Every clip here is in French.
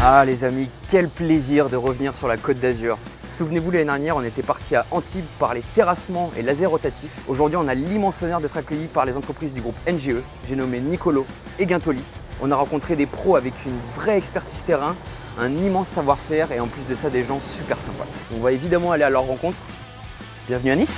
Ah les amis, quel plaisir de revenir sur la Côte d'Azur. Souvenez-vous, l'année dernière, on était parti à Antibes par les terrassements et lasers rotatifs. Aujourd'hui, on a l'immense honneur d'être accueillis par les entreprises du groupe NGE. J'ai nommé Nicolo et Guintoli. On a rencontré des pros avec une vraie expertise terrain, un immense savoir-faire et en plus de ça, des gens super sympas. On va évidemment aller à leur rencontre. Bienvenue à Nice.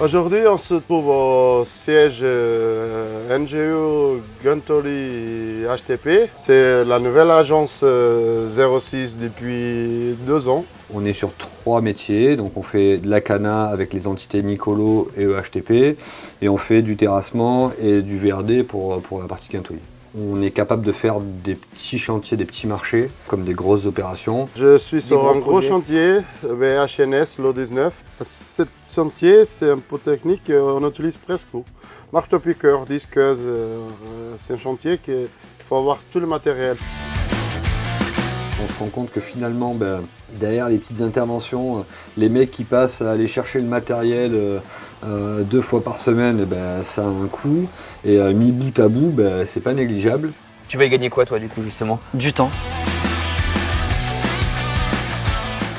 Aujourd'hui, on se trouve au siège NGE Guintoli HTP. C'est la nouvelle agence 06 depuis 2 ans. On est sur 3 métiers, donc on fait de l'ACANA avec les entités Nicolo et EHTP, et on fait du terrassement et du VRD pour la partie Guintoli. On est capable de faire des petits chantiers, des petits marchés, comme des grosses opérations. Je suis sur un gros chantier, HNS, l'O19. Ce chantier, c'est un peu technique, on utilise presque tout. Marteau-piqueur, disqueuse, c'est un chantier qu'il faut avoir tout le matériel. On se rend compte que finalement, derrière les petites interventions, les mecs qui passent à aller chercher le matériel 2 fois par semaine, ça a un coût. Et mis bout à bout, c'est pas négligeable. Tu vas y gagner quoi toi du coup justement? Du temps.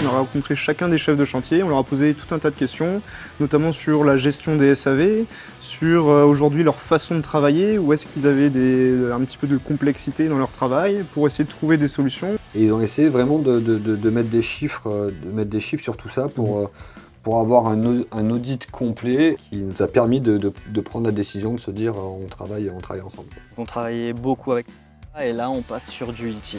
On a rencontré chacun des chefs de chantier, on leur a posé tout un tas de questions, notamment sur la gestion des SAV, sur aujourd'hui leur façon de travailler, où est-ce qu'ils avaient un petit peu de complexité dans leur travail, pour essayer de trouver des solutions. Et ils ont essayé vraiment de mettre des chiffres, sur tout ça pour avoir un audit complet qui nous a permis de prendre la décision de se dire on travaille ensemble. On travaillait beaucoup avec et là on passe sur du LT.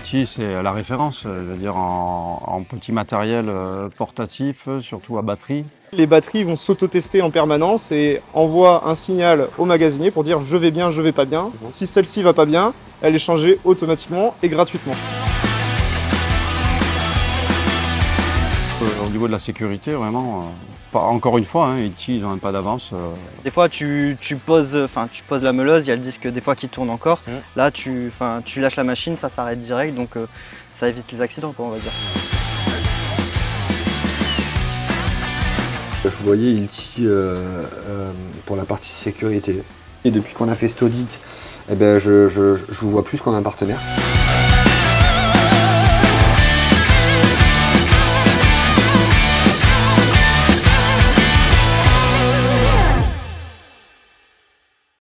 LT, c'est la référence, je veux dire en petit matériel portatif, surtout à batterie. Les batteries vont s'auto-tester en permanence et envoient un signal au magasinier pour dire je vais bien, je vais pas bien. Si celle-ci va pas bien, elle est changée automatiquement et gratuitement. Au niveau de la sécurité, vraiment, encore une fois, LT, ils n'ont pas d'avance. Des fois tu poses la meuleuse, il y a le disque des fois qui tourne encore. Là tu lâches la machine, ça s'arrête direct, donc ça évite les accidents quoi, on va dire. Je voyais LT pour la partie sécurité. Et depuis qu'on a fait cet audit, je vous vois plus comme un partenaire.